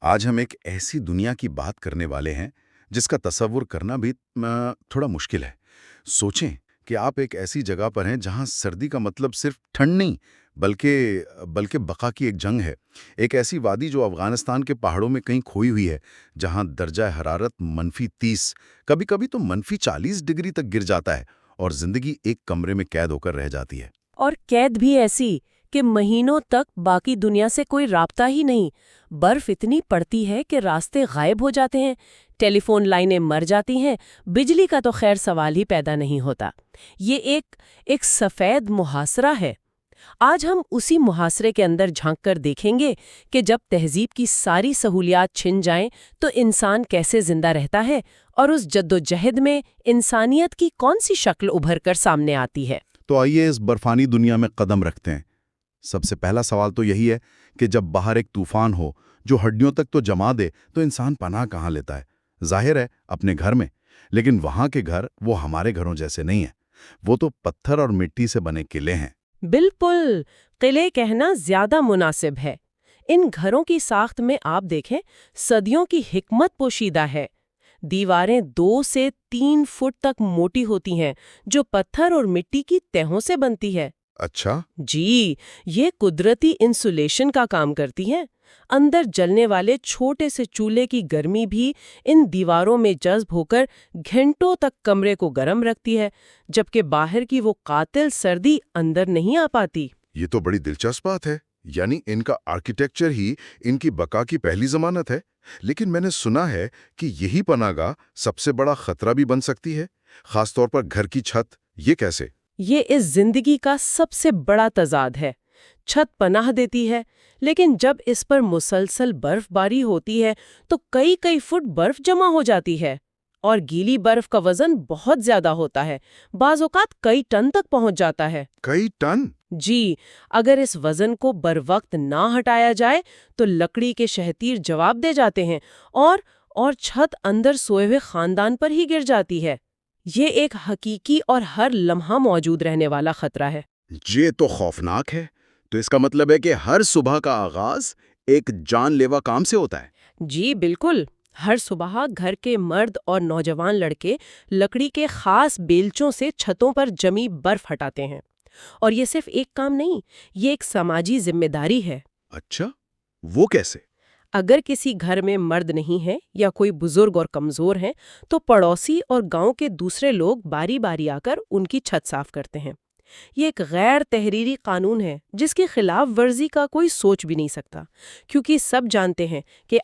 آج ہم ایک ایسی دنیا کی بات کرنے والے ہیں جس کا تصور کرنا بھی تھوڑا مشکل ہے۔ سوچیں کہ آپ ایک ایسی جگہ پر ہیں جہاں سردی کا مطلب صرف ٹھنڈ نہیں بلکہ بقا کی ایک جنگ ہے۔ ایک ایسی وادی جو افغانستان کے پہاڑوں میں کہیں کھوئی ہوئی ہے، جہاں درجہ حرارت -30، کبھی کبھی تو -40 ڈگری تک گر جاتا ہے اور زندگی ایک کمرے میں قید ہو کر رہ جاتی ہے۔ اور قید بھی ایسی کہ مہینوں تک باقی دنیا سے کوئی رابطہ ہی نہیں۔ برف اتنی پڑتی ہے کہ راستے غائب ہو جاتے ہیں، ٹیلی فون لائنیں مر جاتی ہیں، بجلی کا تو خیر سوال ہی پیدا نہیں ہوتا۔ یہ ایک سفید محاصرہ ہے۔ آج ہم اسی محاصرے کے اندر جھانک کر دیکھیں گے کہ جب تہذیب کی ساری سہولیات چھن جائیں تو انسان کیسے زندہ رہتا ہے، اور اس جدوجہد میں انسانیت کی کون سی شکل ابھر کر سامنے آتی ہے۔ تو آئیے اس برفانی دنیا میں قدم رکھتے ہیں۔ سب سے پہلا سوال تو یہی ہے کہ جب باہر ایک طوفان ہو جو ہڈیوں تک تو جما دے تو انسان پناہ کہاں لیتا ہے؟ ظاہر ہے اپنے گھر میں، لیکن وہاں کے گھر وہ ہمارے گھروں جیسے نہیں ہیں۔ وہ تو پتھر اور مٹی سے بنے قلعے ہیں۔ بالکل، قلعے کہنا زیادہ مناسب ہے۔ ان گھروں کی ساخت میں آپ دیکھیں، صدیوں کی حکمت پوشیدہ ہے۔ دیواریں 2 سے 3 فٹ تک موٹی ہوتی ہیں، جو پتھر اور مٹی کی تہوں سے بنتی ہے۔ اچھا۔ جی، یہ قدرتی انسولیشن کا کام کرتی ہیں۔ اندر جلنے والے چھوٹے سے چولہے کی گرمی بھی ان دیواروں میں جذب ہو کر گھنٹوں تک کمرے کو گرم رکھتی ہے، جبکہ باہر کی وہ قاتل سردی اندر نہیں آ پاتی۔ یہ تو بڑی دلچسپ بات ہے، یعنی ان کا آرکیٹیکچر ہی ان کی بقا کی پہلی ضمانت ہے۔ لیکن میں نے سنا ہے کہ یہی پناہ گاہ سب سے بڑا خطرہ بھی بن سکتی ہے، خاص طور پر گھر کی چھت۔ یہ کیسے؟ یہ اس زندگی کا سب سے بڑا تضاد ہے۔ چھت پناہ دیتی ہے، لیکن جب اس پر مسلسل برف باری ہوتی ہے تو کئی فٹ برف جمع ہو جاتی ہے، اور گیلی برف کا وزن بہت زیادہ ہوتا ہے، بعض اوقات کئی ٹن تک پہنچ جاتا ہے۔ کئی ٹن؟ جی، اگر اس وزن کو بروقت نہ ہٹایا جائے تو لکڑی کے شہتیر جواب دے جاتے ہیں، اور چھت اندر سوئے ہوئے خاندان پر ہی گر جاتی ہے۔ یہ ایک حقیقی اور ہر لمحہ موجود رہنے والا خطرہ ہے۔ یہ تو خوفناک ہے۔ تو اس کا مطلب ہے کہ ہر صبح کا آغاز ایک جان لیوا کام سے ہوتا ہے۔ جی بالکل، ہر صبح گھر کے مرد اور نوجوان لڑکے لکڑی کے خاص بیلچوں سے چھتوں پر جمی برف ہٹاتے ہیں۔ اور یہ صرف ایک کام نہیں، یہ ایک سماجی ذمہ داری ہے۔ اچھا، وہ کیسے؟ اگر کسی گھر میں مرد نہیں ہے یا کوئی بزرگ اور کمزور ہیں تو پڑوسی اور گاؤں کے دوسرے لوگ باری باری آ کر ان کی چھت صاف کرتے ہیں۔ یہ ایک غیر تحریری قانون ہے جس کی خلاف ورزی کا کوئی سوچ بھی نہیں سکتا، کیونکہ سب جانتے ہیں کہ